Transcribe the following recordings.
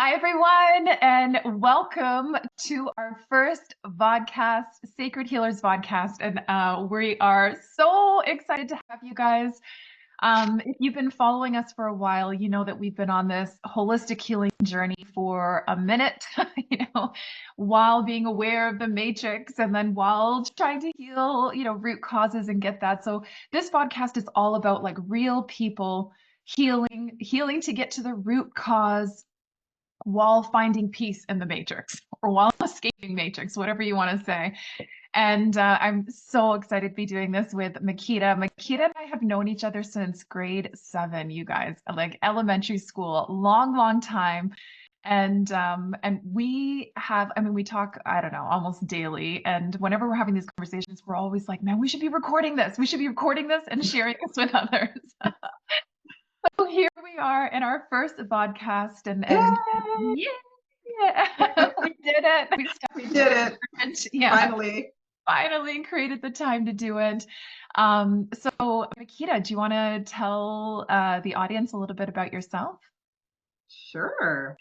Hi, everyone, and welcome to our first vodcast, Sacred Healers Vodcast. And we are so excited to have you guys. If you've been following us for a while, you know that we've been on this holistic healing journey for a minute, while being aware of the matrix and then while trying to heal, root causes and get that. So this podcast is all about like real people healing to get to the root cause while finding peace in the matrix or while escaping matrix, whatever you want to say. And I'm so excited to be doing this with Makeda. Makeda and I have known each other since grade 7, you guys, like elementary school, long time. And we have, I mean, we talk, I don't know, almost daily. And whenever we're having these conversations, we're always like, man, we should be recording this. We should be recording this and sharing this with others. So here we are in our first podcast, and yeah, we did it. We did it. Yeah, finally created the time to do it. So Makeda, do you want to tell the audience a little bit about yourself? Sure.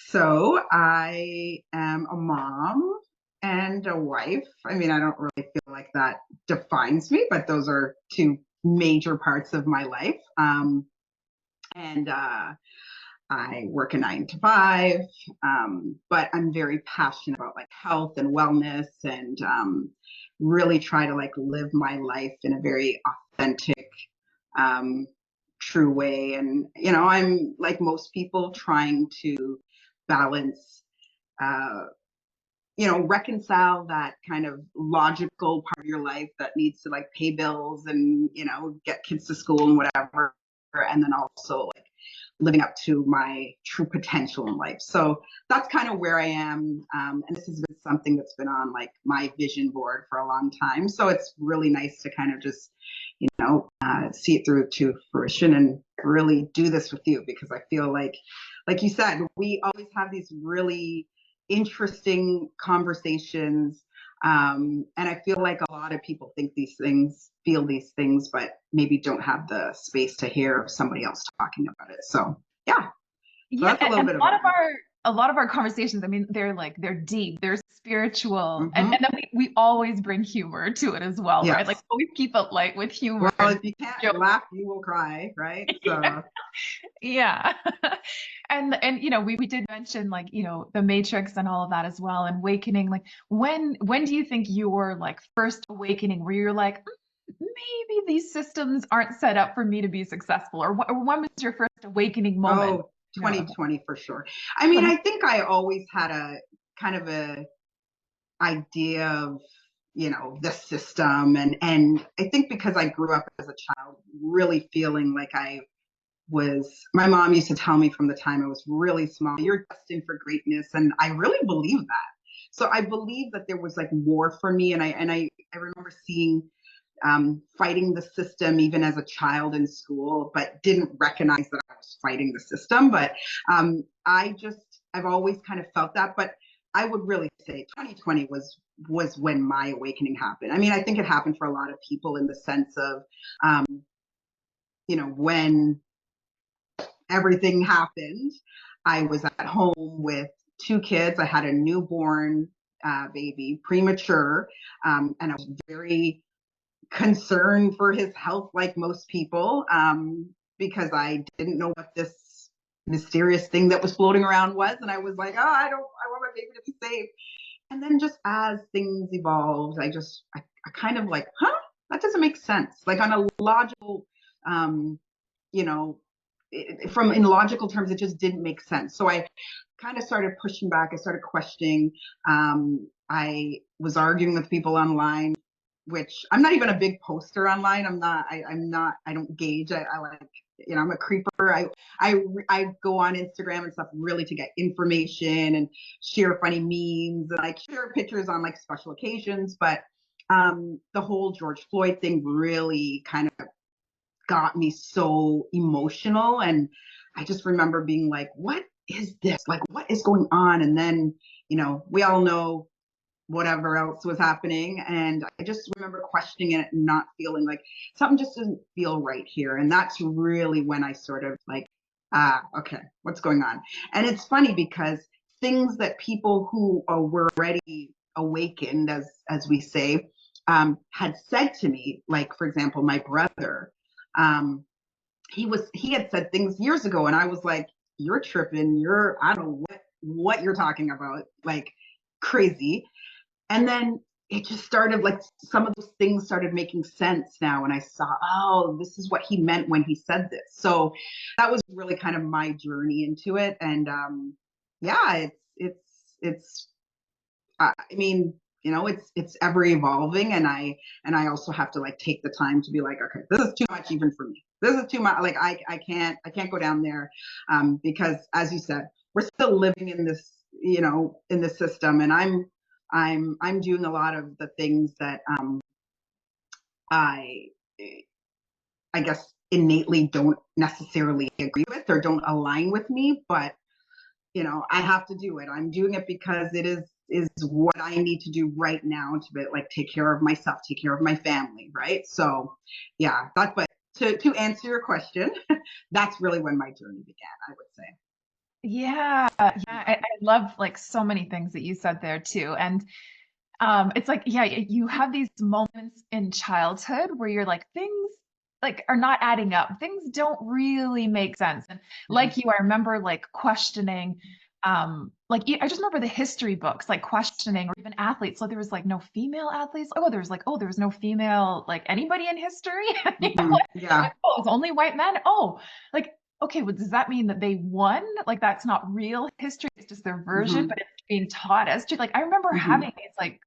So I am a mom and a wife. I mean, I don't really feel like that defines me, but those are two major parts of my life. And I work a 9 to 5, but I'm very passionate about like health and wellness, and really try to like live my life in a very authentic, true way. And I'm like most people trying to balance, reconcile that kind of logical part of your life that needs to like pay bills and get kids to school and whatever, and then also like living up to my true potential in life. So that's kind of where I am. And this has been something that's been on like my vision board for a long time. So it's really nice to kind of just, see it through to fruition and really do this with you, because I feel like you said, we always have these really interesting conversations. And I feel like a lot of people think these things, feel these things, but maybe don't have the space to hear somebody else talking about it. So yeah, so that's a little bit about a lot of our conversations, I mean, they're deep, they're spiritual, mm-hmm. and then we always bring humor to it as well, yes. right? Like always keep it light with humor. Well, if you can't laugh, you will cry, right? So yeah. And we did mention like, the matrix and all of that as well, and awakening. Like when do you think your like first awakening where you're like, maybe these systems aren't set up for me to be successful, or when was your first awakening moment? 2020 for sure. I mean, I think I always had a kind of a idea of, the system. And I think because I grew up as a child, really feeling like my mom used to tell me from the time I was really small, you're destined for greatness. And I really believe that. So I believe that there was like more for me. And I remember seeing, fighting the system even as a child in school, but didn't recognize that I was fighting the system. But I've always kind of felt that. But I would really say 2020 was when my awakening happened. I mean, I think it happened for a lot of people in the sense of, when everything happened, I was at home with 2 kids. I had a newborn baby, premature, and I was very concerned for his health, like most people, because I didn't know what this mysterious thing that was floating around was. And I was like, I want my baby to be safe. And then just as things evolved, I kind of like, that doesn't make sense. Like on a logical, in logical terms, it just didn't make sense. So I kind of started pushing back. I started questioning. I was arguing with people online, which I'm not even a big poster online. I don't gauge. I like, I'm a creeper. I go on Instagram and stuff really to get information and share funny memes and like share pictures on like special occasions. But the whole George Floyd thing really kind of got me so emotional. And I just remember being like, what is this? Like, what is going on? And then, we all know whatever else was happening. And I just remember questioning it and not feeling like something just doesn't feel right here. And that's really when I sort of like Okay. What's going on? And it's funny because things that people who were already awakened, as we say, had said to me, like for example, my brother, um, he had said things years ago, and I was like, "You're tripping. I don't know what you're talking about, like crazy." And then it just started like some of those things started making sense now, and I saw, oh, this is what he meant when he said this. So that was really kind of my journey into it. And yeah, it's I mean, it's ever evolving, and I also have to like take the time to be like, okay, this is too much even for me. This is too much. Like I can't go down there, because as you said, we're still living in this, in the system, and I'm doing a lot of the things that I I guess innately don't necessarily agree with or don't align with me, but I have to do it. I'm doing it because it is what I need to do right now to be, like, take care of myself, take care of my family, right? So yeah, that's, but to answer your question, that's really when my journey began, I would say. Yeah, yeah, I love like so many things that you said there too. And it's like, yeah, you have these moments in childhood where you're like, things like are not adding up. Things don't really make sense. And Mhm. like you, I remember like questioning, like I just remember the history books, like questioning, or even athletes. So there was like no female athletes. Oh, there was like, oh, there was no female, like anybody in history. You know, Mhm. Yeah. like, oh, it was only white men. Oh, like, okay, well, does that mean that they won? Like that's not real history, it's just their version, Hmm. but it's being taught as to, like I remember Hmm. having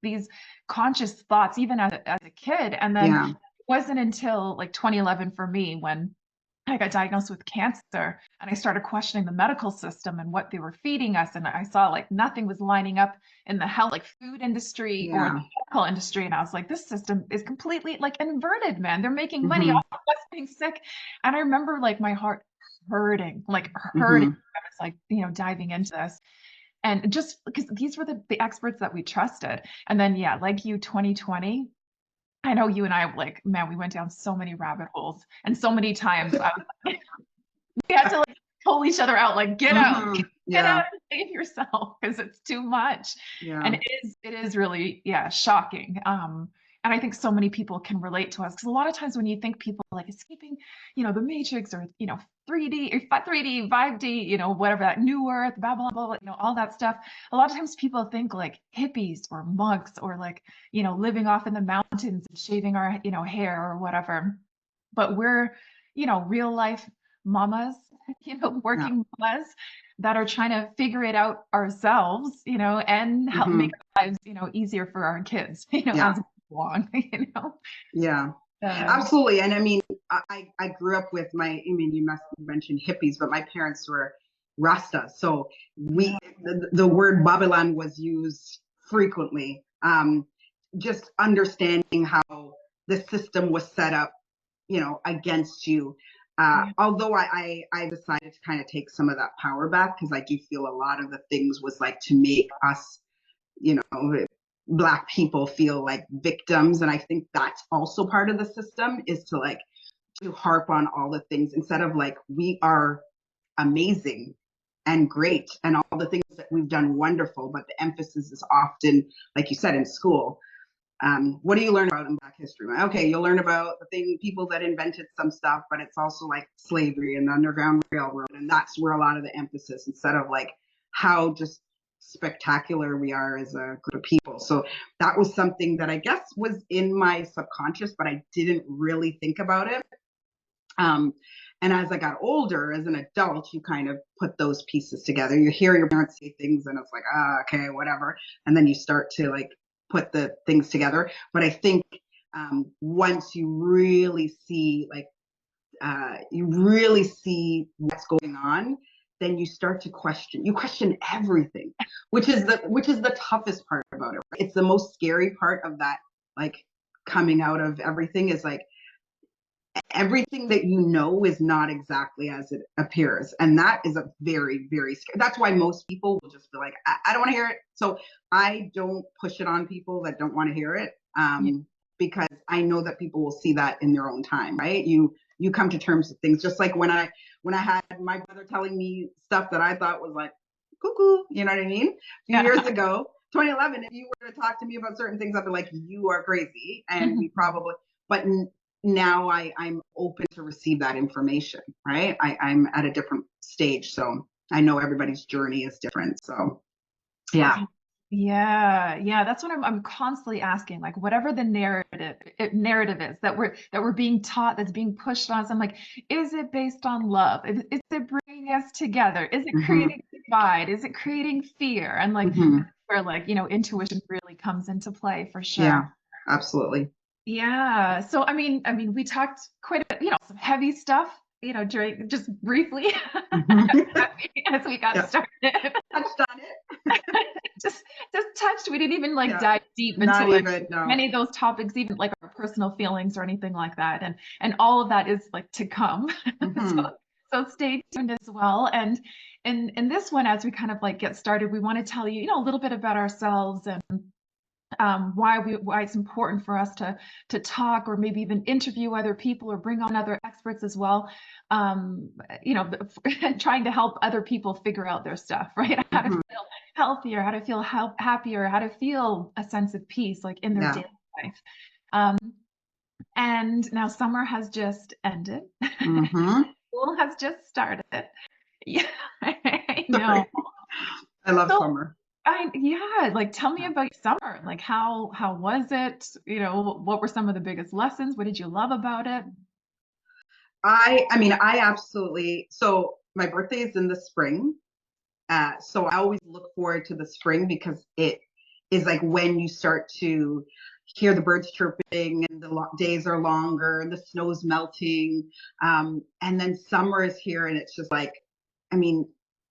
these conscious thoughts even as a kid. And then Yeah. it wasn't until like 2011 for me when I got diagnosed with cancer and I started questioning the medical system and what they were feeding us. And I saw like nothing was lining up in the health, like food industry or the Yeah. medical industry. And I was like, this system is completely like inverted, man. They're making money Hmm. off of us being sick. And I remember like my heart hurting, like hurting. Hmm. I was like, diving into this. And just because these were the experts that we trusted. And then, yeah, like you, 2020, I know you and I, like, man, we went down so many rabbit holes. And so many times we had to like pull each other out, like, Hmm. get Yeah. out and save yourself because it's too much. And Yeah. it is really, yeah, shocking. And I think so many people can relate to us because a lot of times when you think people like escaping, the Matrix or 3D or 3D, 5D, whatever that New Earth, Babylon, blah, blah, all that stuff. A lot of times people think like hippies or monks or like, living off in the mountains and shaving our, hair or whatever. But we're, real life mamas, Yeah. working mamas that are trying to figure it out ourselves, and help make Hmm. our lives, easier for our kids, Yeah. as we go along, Yeah. Uh, Absolutely. And I mean, I grew up with I mean, you must mention hippies, but my parents were Rasta. So yeah, the word Babylon was used frequently. Just understanding how the system was set up, against you. yeah, Although I decided to kind of take some of that power back because I do feel a lot of the things was like to make us, you know, Black people feel like victims. And I think that's also part of the system, is to like to harp on all the things instead of like, we are amazing and great and all the things that we've done wonderful, but the emphasis is often, like you said, in school. What do you learn about in Black history? Okay, you'll learn about the people that invented some stuff, but it's also like slavery and the Underground Railroad, and that's where a lot of the emphasis, instead of like how just spectacular we are as a group of people. So that was something that I guess was in my subconscious, but I didn't really think about it. Um, and as I got older, as an adult, you kind of put those pieces together. You hear your parents say things, and it's like, okay, whatever. And then you start to like put the things together. But I think once you really see what's going on, then you start to question. You question everything, which is the toughest part about it. Right? It's the most scary part of that, like coming out of everything is like everything that you know is not exactly as it appears, and that is a very, very scary. That's why most people will just be like, I don't want to hear it. So I don't push it on people that don't want to hear it, yeah, because I know that people will see that in their own time, right? You you come to terms with things. Just like when I had my brother telling me stuff that I thought was like cuckoo, you know what I mean? A few years ago, 2011, if you were to talk to me about certain things, I'd be like, you are crazy. And we probably, but now I'm open to receive that information, right? I'm at a different stage. So I know everybody's journey is different. So yeah. Yeah, that's what I'm constantly asking, like whatever the narrative is that we're being taught, that's being pushed on us. I'm like, is it based on love? Is it bringing us together? Is it creating divide? Is it creating fear? And like where like, intuition really comes into play for sure. Yeah, absolutely. Yeah. So I mean, we talked quite a bit, some heavy stuff, during just briefly as we got started. Touched on it. just touched. We didn't even like dive deep into Not like even, no. many of those topics, even like our personal feelings or anything like that. And all of that is like to come. So stay tuned as well. And in this one, as we kind of like get started, we want to tell you, a little bit about ourselves and why it's important for us to talk or maybe even interview other people or bring on other experts as well. Trying to help other people figure out their stuff, right? How to feel healthier, how to feel happier, how to feel a sense of peace, like in their daily life. And now summer has just ended. School has just started. Yeah, I know. I love summer. Like tell me about your summer. Like how was it? What were some of the biggest lessons? What did you love about it? I mean, I absolutely, so my birthday is in the spring. So I always look forward to the spring because it is like when you start to hear the birds chirping and the days are longer and the snow's melting. And then summer is here and it's just like, I mean,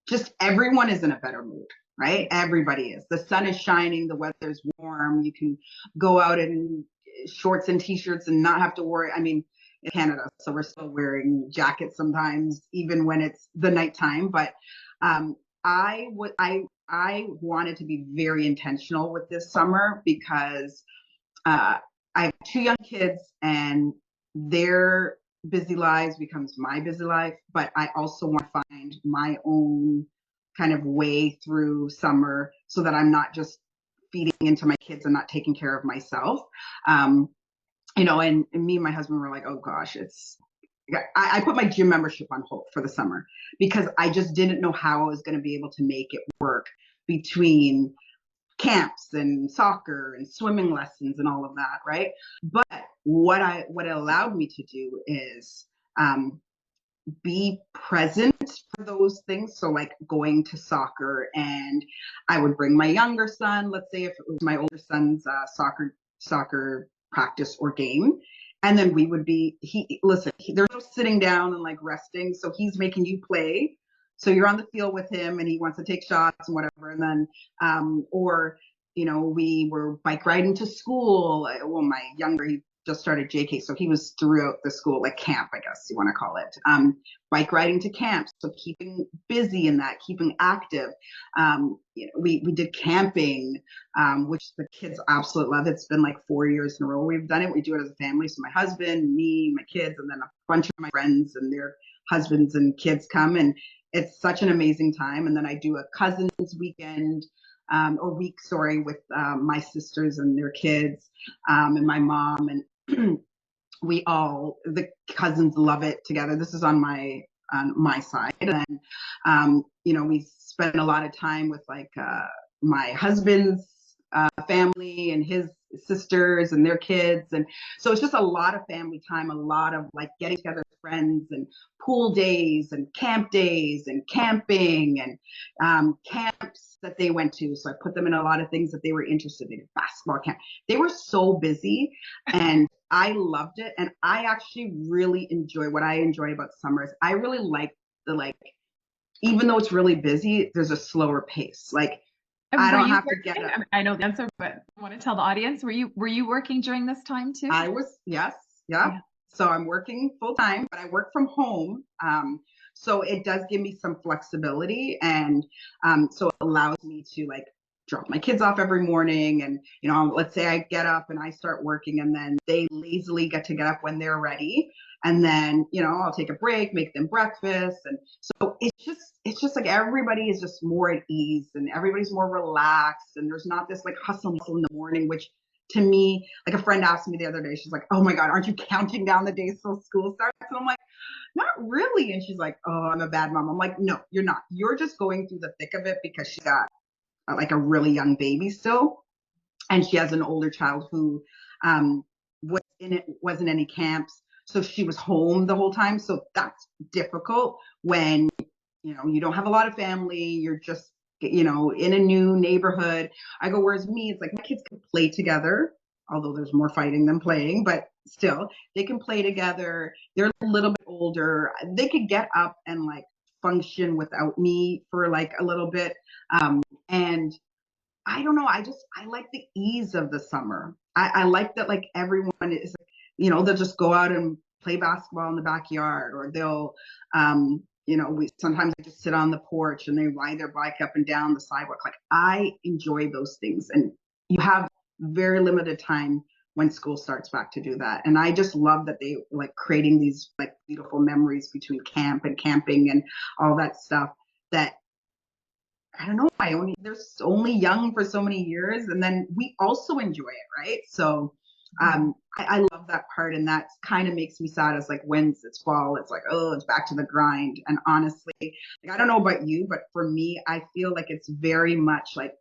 just everyone is in a better mood, right? Everybody is. The sun is shining, the weather's warm. You can go out in shorts and t-shirts and not have to worry. I mean, in Canada, so we're still wearing jackets sometimes, even when it's the nighttime. But I wanted to be very intentional with this summer because I have two young kids and their busy lives becomes my busy life, but I also want to find my own kind of way through summer so that I'm not just feeding into my kids and not taking care of myself. And me and my husband were like, oh gosh, I put my gym membership on hold for the summer because I just didn't know how I was going to be able to make it work between camps and soccer and swimming lessons and all of that, right? But what it allowed me to do is be present for those things. So like going to soccer, and I would bring my younger son, let's say if it was my older son's soccer practice or game. And then we would be, there's no sitting down and like resting. So he's making you play. So you're on the field with him and he wants to take shots and whatever. And then, we were bike riding to school. Well, my younger, he just started JK. So he was throughout the school, like camp, I guess you want to call it. Bike riding to camps. So keeping busy in that, keeping active. We did camping, which the kids absolutely love. It's been like 4 years in a row we've done it. We do it as a family. So my husband, me, my kids, and then a bunch of my friends and their husbands and kids come. And it's such an amazing time. And then I do a cousins weekend with my sisters and their kids and my mom. And the cousins love it together. This is on my side. And we spend a lot of time with like my husband's family and his sisters and their kids. And so it's just a lot of family time, a lot of like getting together with friends and pool days and camp days and camping and camps that they went to. So I put them in a lot of things that they were interested in. Basketball camp. They were so busy and I loved it. And I actually really enjoy what I enjoy about summer is I really like even though it's really busy, there's a slower pace. Like I don't have to get up. I know the answer, but I want to tell the audience, were you working during this time too? I was, yes. Yeah. So I'm working full time, but I work from home. So it does give me some flexibility. And so it allows me to like drop my kids off every morning, and let's say I get up and I start working, and then they lazily get up when they're ready, and then I'll take a break, make them breakfast, and so it's just like everybody is just more at ease, and everybody's more relaxed, and there's not this like hustle in the morning, which to me, like a friend asked me the other day, she's like, oh my God, aren't you counting down the days till school starts? And I'm like, not really. And she's like, oh, I'm a bad mom. I'm like, no, you're not. You're just going through the thick of it because she got like a really young baby still, and she has an older child who wasn't any camps, so she was home the whole time. So that's difficult when you don't have a lot of family, you're just in a new neighborhood. I go, whereas me, it's like my kids can play together, although there's more fighting than playing, but still they can play together. They're a little bit older, they could get up and like function without me for like a little bit. And I don't know, I like the ease of the summer. I like that, like everyone is they'll just go out and play basketball in the backyard, or they'll we sometimes they just sit on the porch and they ride their bike up and down the sidewalk. Like I enjoy those things, and you have very limited time when school starts back to do that. And I just love that they like creating these like beautiful memories between camp and camping and all that stuff that I don't know. They're only young for so many years, and then we also enjoy it, right? So I love that part, and that kind of makes me sad. It's like once it's fall, it's like, oh, it's back to the grind. And honestly, like, I don't know about you, but for me, I feel like it's very much like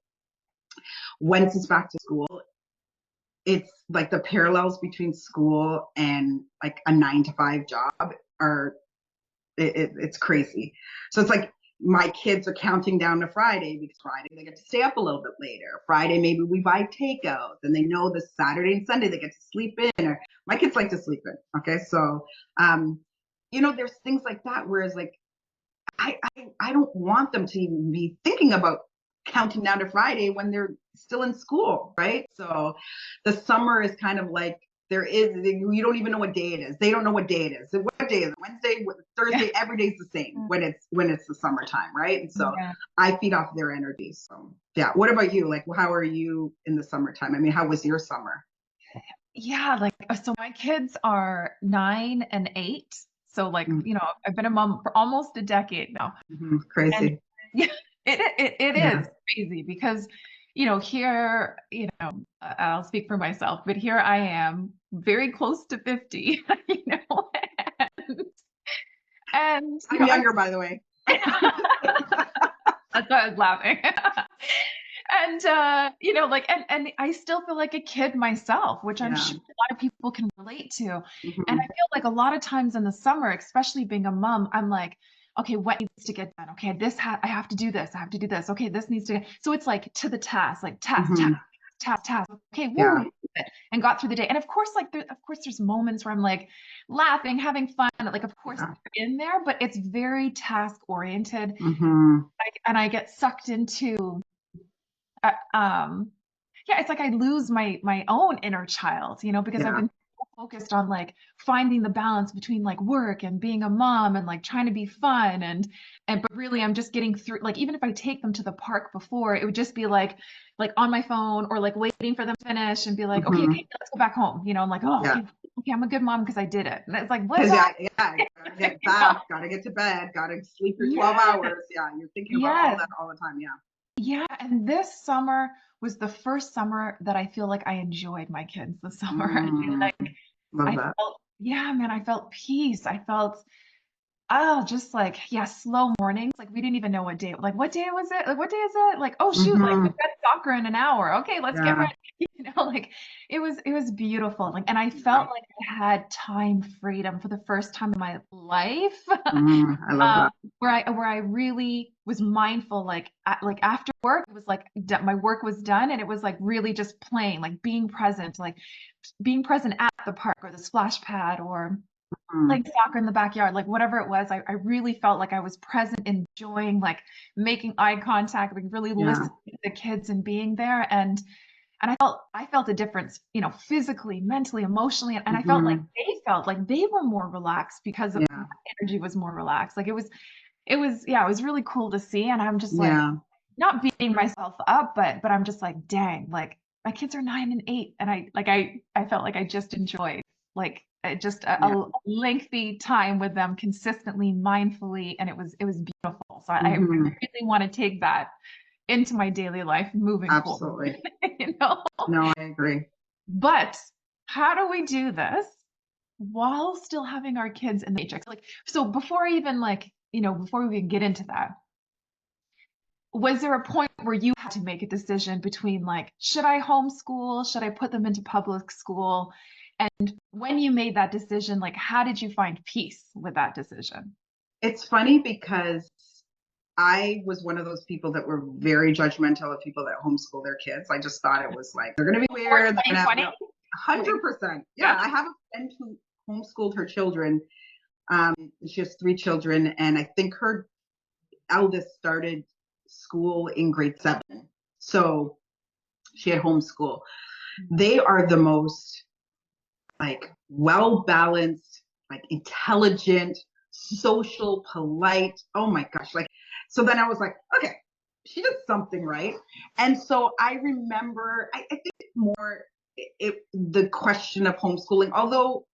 once it's back to school, it's like the parallels between school and like a 9 to 5 job are it's crazy. So it's like my kids are counting down to Friday, because Friday they get to stay up a little bit later. Friday maybe we buy takeout, and they know the Saturday and Sunday they get to sleep in, or my kids like to sleep in. Okay, so there's things like that. Whereas like I don't want them to even be thinking about counting down to Friday when they're still in school, right? So the summer is kind of like you don't even know what day it is. They don't know what day it is. What day is it? Wednesday, Thursday, every day's the same when it's the summertime, right? And so I feed off their energy. So yeah. What about you? Like, how are you in the summertime? I mean, how was your summer? Yeah, like so my kids are 9 and 8. So like, I've been a mom for almost a decade now. Crazy. And yeah, it is crazy because here, I'll speak for myself, but here I am very close to 50, and I'm younger, by the way. That's why I was laughing. And and I still feel like a kid myself, which I'm sure a lot of people can relate to. And I feel like a lot of times in the summer, especially being a mom, I'm like, okay, what needs to get done? Okay, I have to do this. I have to do this. Okay, this needs to. So it's like to the task, like task. Okay, woo, and got through the day. And of course, there's moments where I'm like laughing, having fun. Like, of course, they're in there, but it's very task oriented, and I get sucked into. It's like I lose my own inner child, because I've been so focused on like finding the balance between like work and being a mom and like trying to be fun but really I'm just getting through. Like even if I take them to the park before, it would just be like on my phone or like waiting for them to finish and be like, okay, let's go back home. I'm like, oh, okay, I'm a good mom because I did it. And it's like, what? Gotta get back, gotta get to bed, gotta sleep for 12 hours. Yeah, you're thinking about all that all the time. Yeah, and this summer was the first summer that I feel like I enjoyed my kids this summer. I felt peace. I felt just like, slow mornings. Like we didn't even know what day. Like what day was it? Like what day is it? Like, oh shoot, like we've got soccer in an hour. Okay, let's get ready. Like it was beautiful. Like, and I felt like I had time freedom for the first time in my life. I love that. Where I really was mindful. Like after work, it was like my work was done, and it was like really just playing, like being present at the park or the splash pad or like soccer in the backyard, like whatever it was. I really felt like I was present, enjoying, like making eye contact, like really listening to the kids and being there. And I felt a difference, physically, mentally, emotionally. And I felt like they were more relaxed because of my energy was more relaxed. Like it was really cool to see. And I'm just like, not beating myself up, but I'm just like, dang, like my kids are 9 and 8, and I felt like I just enjoyed like just Yeah. a lengthy time with them consistently, mindfully, and it was beautiful. So I Hmm. really want to take that into my daily life moving forward, Absolutely. you know? No, I agree. But how do we do this while still having our kids in the matrix? Like, so before I even like, before we even get into that, was there a point where you had to make a decision between like, should I homeschool? Should I put them into public school? And when you made that decision, like, how did you find peace with that decision? It's funny because I was one of those people that were very judgmental of people that homeschool their kids. I just thought it was like, they're going to be Before weird. They're going to have 2020? 100%. Yeah. Yeah. I have a friend who homeschooled her children. She has 3 children, and I think her eldest started school in grade 7. So she had homeschool. They are the most like well balanced, like intelligent, social, polite. Oh my gosh. Like, so then I was like, okay, she did something right. And so I remember, I think more the question of homeschooling, although,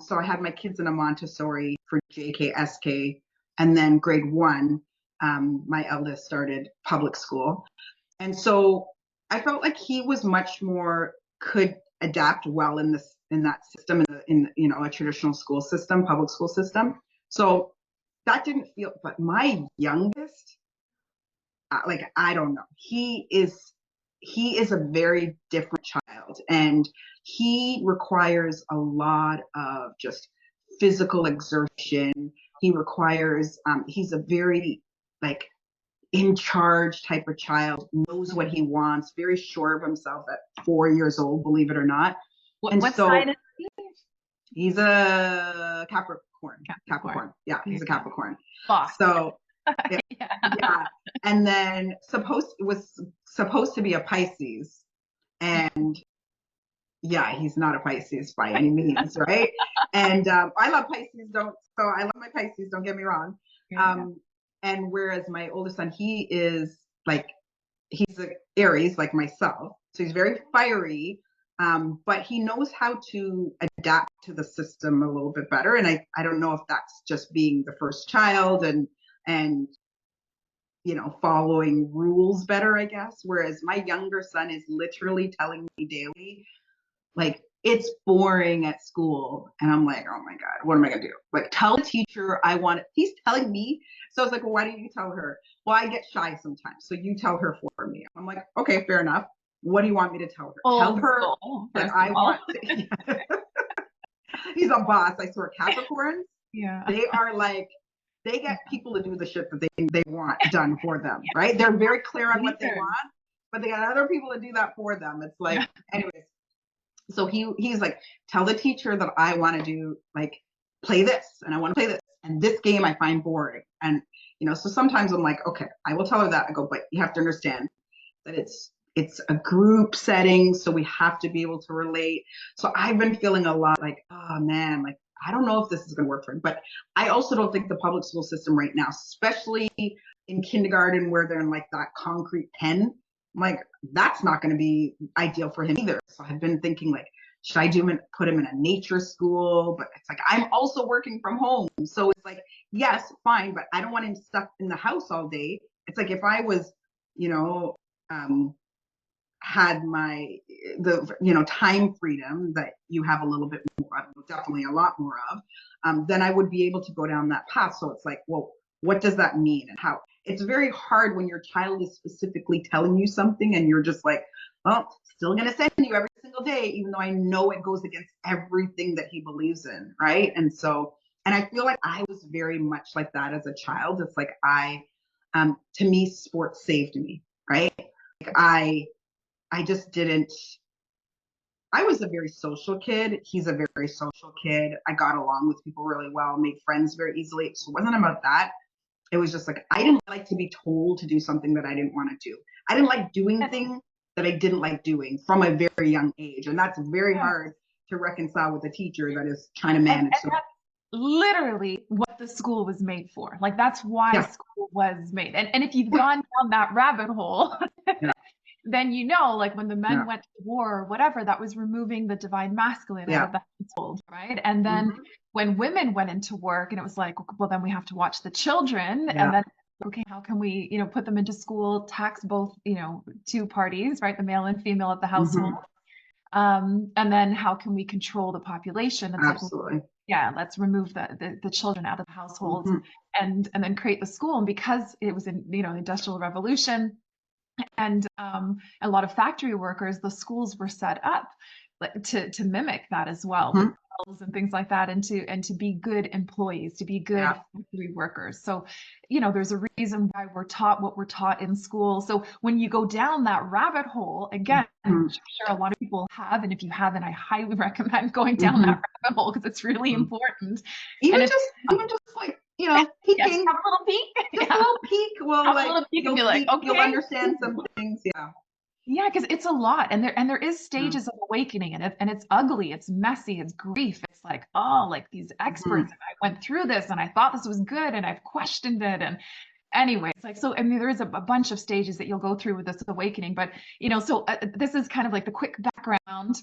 so I had my kids in a Montessori for JK, SK, and then grade 1, my eldest started public school. And so I felt like he was much more, could adapt well in that system, in a traditional school system, public school system. So that didn't feel, but my youngest, like, I don't know, he is a very different child, and he requires a lot of just physical exertion. He requires, he's a very like in charge type of child, knows what he wants, very sure of himself at 4 years old, believe it or not. And What so sign is he? he's a Capricorn. Capricorn. Capricorn. Yeah, he's a Capricorn. Boss. So yeah, Yeah. yeah. And then was supposed to be a Pisces. And yeah, he's not a Pisces by any means, right? And I love Pisces, I love my Pisces, don't get me wrong. Yeah. And whereas my oldest son, he is like, he's an Aries like myself, so he's very fiery, but he knows how to adapt to the system a little bit better. And I don't know if that's just being the first child and following rules better, I guess. Whereas my younger son is literally telling me daily, like, it's boring at school. And I'm like, oh my God, what am I going to do? Like, tell the teacher I want it. He's telling me. So I was like, well, why don't you tell her? Well, I get shy sometimes. So you tell her for me. I'm like, okay, fair enough. What do you want me to tell her? Tell her that I want to. He's a boss. I swear, Capricorns, Yeah. they are like, they get people to do the shit that they want done for them, right? They're very clear on what they want, but they got other people to do that for them. It's like, anyways. So he's like, tell the teacher that I want to do, like, play this, and I want to play this, and this game I find boring. And so sometimes I'm like, okay, I will tell her that. I go, but you have to understand that it's a group setting, so we have to be able to relate. So I've been feeling a lot like, oh man, like, I don't know if this is going to work for him. But I also don't think the public school system right now, especially in kindergarten where they're in like that concrete pen, I'm like, that's not going to be ideal for him either. So I've been thinking, like, should I put him in a nature school? But it's like, I'm also working from home. So it's like, yes, fine, but I don't want him stuck in the house all day. It's like, if I was, had the time freedom that you have a little bit more, definitely a lot more of, then I would be able to go down that path. So it's like, well, what does that mean, and how? It's very hard when your child is specifically telling you something and you're just like, well, still going to send you every single day, even though I know it goes against everything that he believes in, right? And I feel like I was very much like that as a child. It's like to me, sports saved me, right? Like, I just didn't. I was a very social kid. He's a very social kid. I got along with people really well, made friends very easily. So it wasn't about that. It was just like, I didn't like to be told to do something that I didn't want to do. I didn't like doing things that I didn't like doing from a very young age. And that's very hard to reconcile with a teacher that is trying to manage. literally what the school was made for. Like that's why Yeah. school was made. And if you've gone down that rabbit hole, Yeah. then you know, like when the men Yeah. went to war or whatever, that was removing the divine masculine out Yeah. of the household, right? And then Mhm. when women went into work, and it was like, well, then we have to watch the children, Yeah. and then okay, how can we, put them into school, tax both, two parties, right, the male and female at the household, Mhm. and then how can we control the population? It's like, Absolutely. yeah, let's remove the children out of the households Mhm. and then create the school. And because it was in, the Industrial Revolution and a lot of factory workers, the schools were set up like, to mimic that as well, with Mhm. drills and things like that, and to be good employees, to be good Yeah. factory workers. So, there's a reason why we're taught what we're taught in school. So when you go down that rabbit hole, again, which Mhm. I'm sure a lot of people have, and if you haven't, I highly recommend going down that Mhm. rabbit hole because it's really Mhm. important. Even And it's just, even just like, yeah, just peeking, have a little peek. just a Yeah, little peek will have a like little peek and be like, you'll okay. understand some things. Yeah. Yeah, because it's a lot, and there is Yeah. stages of awakening, and it's ugly, it's messy, it's grief. It's like, oh, like these experts, Mhm. and I went through this, and I thought this was good, and I've questioned it, and anyway, it's like so. I mean, there is a bunch of stages that you'll go through with this awakening, but so this is kind of like the quick background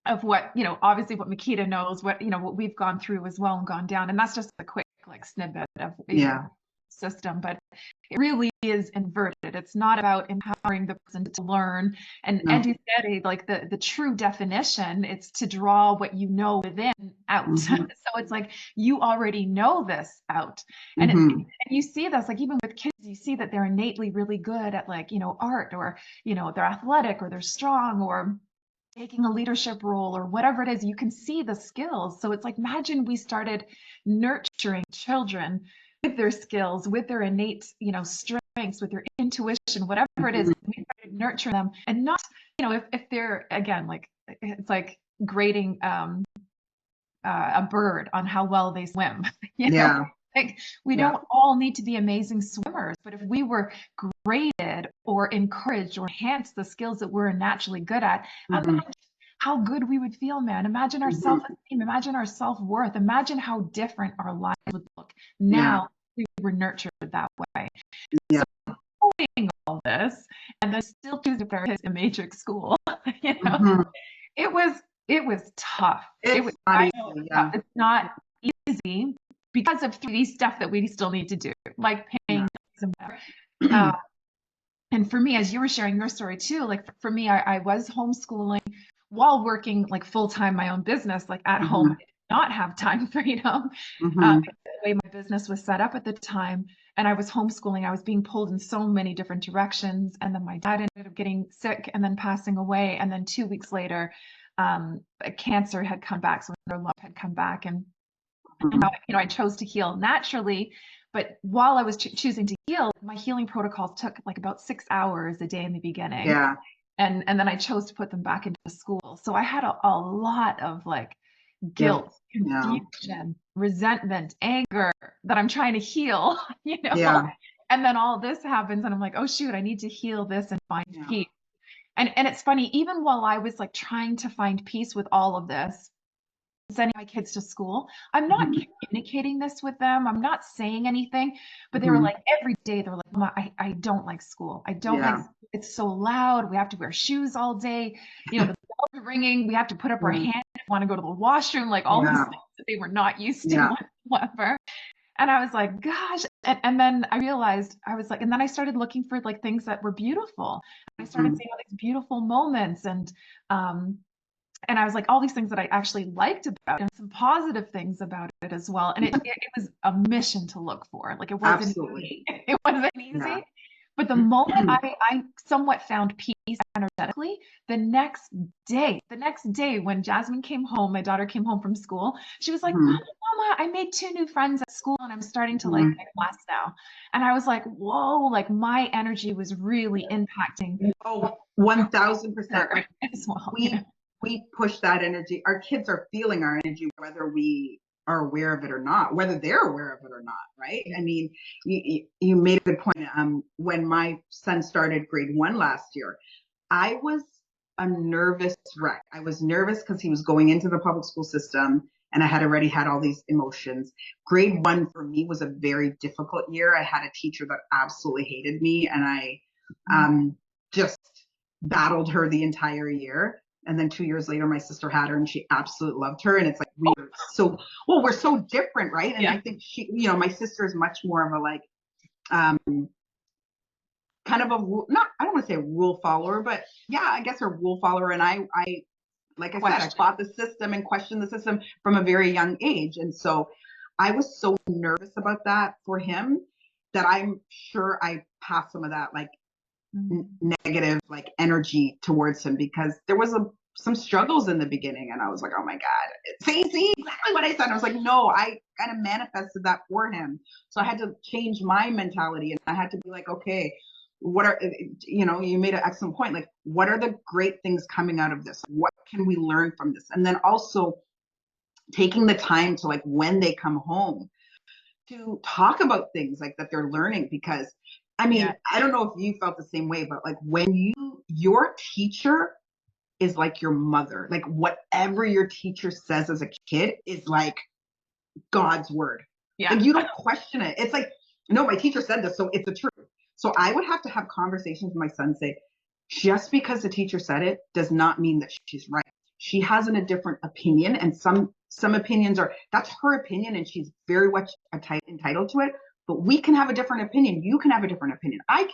of what obviously what Makeda knows, what we've gone through as well and gone down, and that's just a quick like snippet of Yeah. system, but it really is inverted. It's not about empowering the person to learn. And No. you said like the true definition, it's to draw what you know within out. So Mhm. it's like you already know this out. And Mhm. you see this like even with kids, you see that they're innately really good at like, art or, they're athletic or they're strong or taking a leadership role or whatever it is, you can see the skills. So it's like, imagine we started nurturing children with their skills, with their innate, strengths, with their intuition, whatever it is, Mhm. we started nurturing them and not, if they're again, like, it's like grading a bird on how well they swim, you know? Yeah. Like, we Yeah. don't all need to be amazing swimmers, but if we were graded or encouraged or enhanced the skills that we're naturally good at, Mhm. how good we would feel, man. Imagine our Mhm. self-esteem, imagine our self-worth, imagine how different our lives would look Yeah. now if we were nurtured that way. Yeah. So knowing all this and then still choosing to put our kids in matrix school, you know, Mhm. it was it was tough. It's not I know easy. it's tough. Yeah. It's not easy because of 3D stuff that we still need to do, like paying Yeah. bills and whatever. Uh, and for me, as you were sharing your story too, like for me, I was homeschooling while working like full time my own business, like at home. I Mhm. did not have time freedom. Mhm. The way my business was set up at the time, and I was homeschooling, I was being pulled in so many different directions. And then my dad ended up getting sick and then passing away. And then 2 weeks later, a cancer had come back, so another lump had come back, and Mhm. I chose to heal naturally. But while I was choosing to heal, my healing protocols took like about 6 hours a day in the beginning. Yeah. And then I chose to put them back into school. So I had a lot of like guilt, Guilt. Yeah. confusion, resentment, anger that I'm trying to heal, Yeah. And then all this happens and I'm like, oh shoot, I need to heal this and find Yeah. peace. And it's funny, even while I was like trying to find peace with all of this, sending my kids to school. I'm not Mhm. communicating this with them. I'm not saying anything, but they were Mhm. like every day they're like, Mama, I don't like school. I don't like Yeah. school. It's so loud. We have to wear shoes all day. The bells are ringing. We have to put up our Yeah. hand if we want to go to the washroom, like all these Yeah. things that they were not used to Yeah. whatsoever. And I was like, gosh. And then I realized I was like, and then I started looking for like things that were beautiful. I started Mhm. seeing all these beautiful moments um, and I was like, all these things that I actually liked about it, and some positive things about it as well. And it was a mission to look for. Like it wasn't Absolutely. easy. It wasn't Yeah. easy. But the moment I somewhat found peace energetically, the next day when Jasmine came home, my daughter came home from school, she was like, Mhm. Mama, I made 2 new friends at school and I'm starting to like Mhm. my class now. And I was like, whoa, like my energy was really impacting Oh, 1000%. her Like as well. we we push that energy. Our kids are feeling our energy, whether we are aware of it or not, whether they're aware of it or not, right? I mean, you made a good point. When my son started grade 1 last year, I was a nervous wreck. I was nervous because he was going into the public school system and I had already had all these emotions. Grade 1 for me was a very difficult year. I had a teacher that absolutely hated me, and I just battled her the entire year. And then 2 years later, my sister had her, and she absolutely loved her. And it's like, we're so different, right? And I think she, my sister is much more of a like, kind of a I don't want to say a rule follower, but yeah, I guess a rule follower. And I like I said, I fought the system and questioned the system from a very young age. And so I was so nervous about that for him that I'm sure I passed some of that like negative like energy towards him, because there was some struggles in the beginning, and I was like, oh my God, see exactly what I said. I was like, no, I kind of manifested that for him. So I had to change my mentality, and I had to be like, okay, what are, you made an excellent point. Like, what are the great things coming out of this? What can we learn from this? And then also taking the time to, like, when they come home, to talk about things like that they're learning, because I mean, I don't know if you felt the same way, but like when your teacher is like your mother, like whatever your teacher says as a kid is like God's word. Yeah. Like you don't question it. It's like, no, my teacher said this, so it's the truth. So I would have to have conversations with my son, say, just because the teacher said it does not mean that she's right. She has a different opinion, and some opinions that's her opinion, and she's very much entitled to it. But we can have a different opinion. You can have a different opinion. I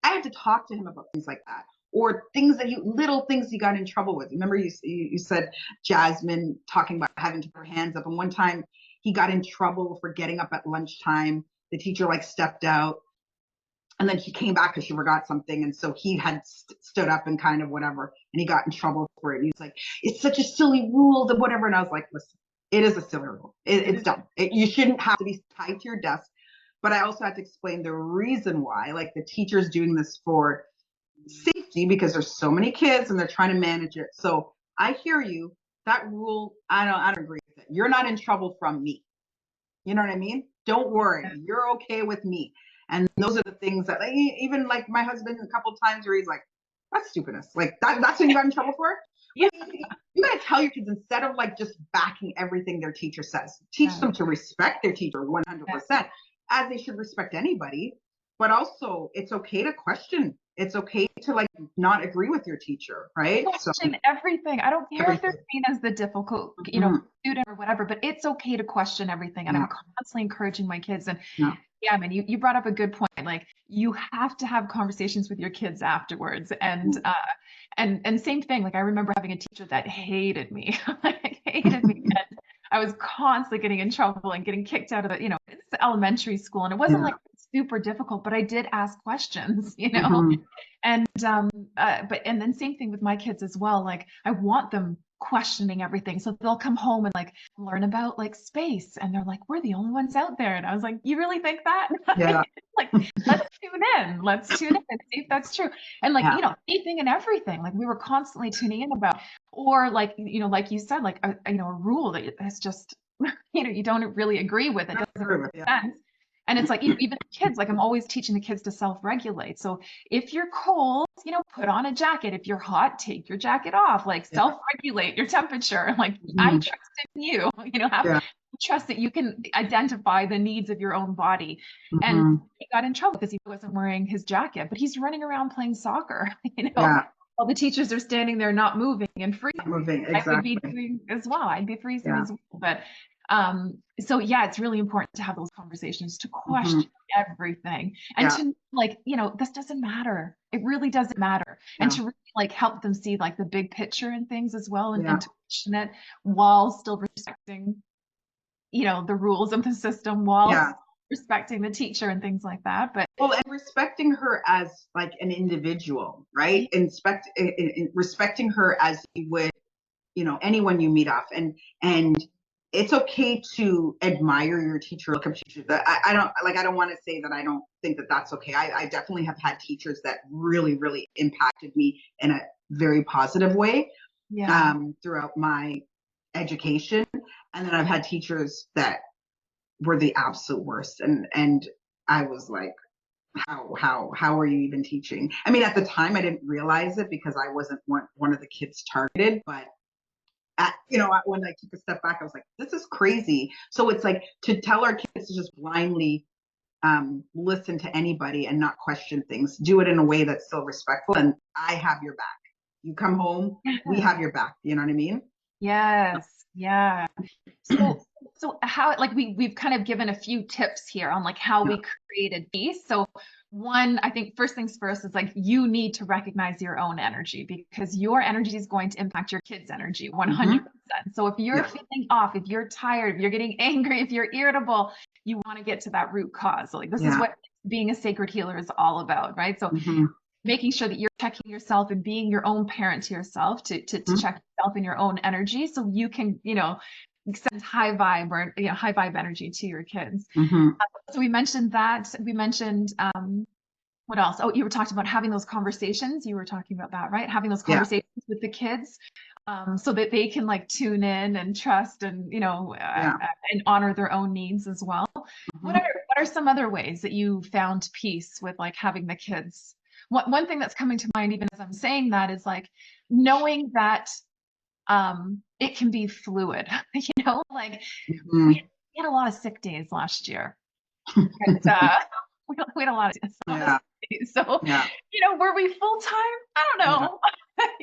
have to talk to him about things like that, or things that little things he got in trouble with. Remember you said Jasmine talking about having to put her hands up, and one time he got in trouble for getting up at lunchtime. The teacher like stepped out, and then she came back because she forgot something, and so he had stood up and kind of whatever, and he got in trouble for it. And he's like, it's such a silly rule, that whatever. And I was like, listen, it is a silly rule. It's dumb. You shouldn't have to be tied to your desk. But I also had to explain the reason why, like the teacher's doing this for safety, because there's so many kids and they're trying to manage it. So I hear you. That rule, I don't agree with it. You're not in trouble from me. You know what I mean? Don't worry. You're okay with me. And those are the things that, like, even like my husband a couple of times where he's like, that's stupidness. Like that's what you got in trouble for? Yeah. You got to tell your kids, instead of like just backing everything their teacher says, teach them to respect their teacher 100%, as they should respect anybody. But also, it's okay to question. It's okay to like not agree with your teacher, right? Question everything. I don't care if they're seen as the difficult, student or whatever, but it's okay to question everything. And I'm constantly encouraging my kids. And yeah, man, you brought up a good point. Like, you have to have conversations with your kids afterwards. And and same thing. Like, I remember having a teacher that hated me, like hated me. And I was constantly getting in trouble and getting kicked out of the, it's elementary school, and it wasn't like super difficult, but I did ask questions, and but and then same thing with my kids as well. Like, I want them questioning everything, so they'll come home and like learn about like space, and they're like, we're the only ones out there. And I was like, you really think that? Yeah. Like, let's tune in and see if that's true. And like, anything and everything, like we were constantly tuning in about, or like, like you said, like a rule that is just, you don't really agree with. It doesn't make sense. And it's like, even kids, like I'm always teaching the kids to self-regulate. So if you're cold, put on a jacket. If you're hot, take your jacket off. Like, self-regulate your temperature. Like, I trust in you. Trust that you can identify the needs of your own body. And he got in trouble because he wasn't wearing his jacket, but he's running around playing soccer. While the teachers are standing there not moving and freezing. Exactly. I would be doing as well. I'd be freezing as well. But so yeah, it's really important to have those conversations, to question everything, and to like, this doesn't matter. It really doesn't matter. And to really like help them see like the big picture and things as well, and to question it while still respecting, the rules of the system, while respecting the teacher and things like that. But and respecting her as like an individual, right? And respecting her as you would, anyone you meet off. And it's okay to admire your teacher, look up teachers. I don't want to say that I don't think that that's okay. I definitely have had teachers that really, really impacted me in a very positive way throughout my education. And then I've had teachers that were the absolute worst. And I was like, how are you even teaching? I mean, at the time I didn't realize it because I wasn't one of the kids targeted, but when I took a step back, I was like, this is crazy. So it's like to tell our kids to just blindly listen to anybody and not question things. Do it in a way that's still respectful. And I have your back. You come home, we have your back. You know what I mean? Yes. Yeah. So how, like, we've kind of given a few tips here on like how Yeah. we created peace. So one, I think first things first is like you need to recognize your own energy because your energy is going to impact your kids' energy 100%. So if you're feeling off, if you're tired, if you're getting angry, if you're irritable, you want to get to that root cause. So like this is what being a sacred healer is all about, right? So making sure that you're checking yourself and being your own parent to yourself to check yourself in your own energy so you can, send high vibe or high vibe energy to your kids. So we mentioned that. We mentioned what else? Oh, you were talking about having those conversations. You were talking about that, right? Having those conversations with the kids, so that they can like tune in and trust and and honor their own needs as well. What are some other ways that you found peace with like having the kids? One thing that's coming to mind even as I'm saying that is like knowing that it can be fluid, like we had a lot of sick days last year. And, we had a lot of days. So, were we full time? I don't know.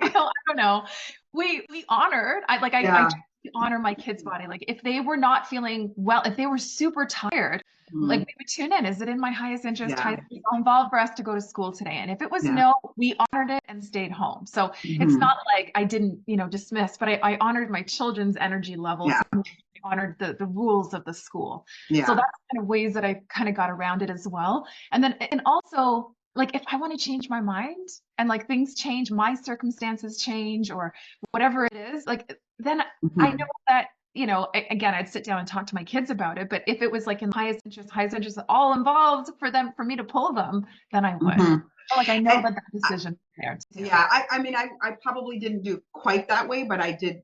I don't know. We honored. I honor my kids' body. Like if they were not feeling well, if they were super tired, like we would tune in. Is it in my highest interest? Highest involved for us to go to school today? And if it was no, we honored it and stayed home. So it's not like I didn't, dismiss, but I honored my children's energy levels. I honored the rules of the school. So that's kind of ways that I kind of got around it as well. And also like if I want to change my mind and like things change, my circumstances change or whatever it is, like then I know that, again, I'd sit down and talk to my kids about it. But if it was like in highest interest, all involved for me to pull them, then I would. Like I know that decision there too. Yeah, I mean, I probably didn't do quite that way, but I did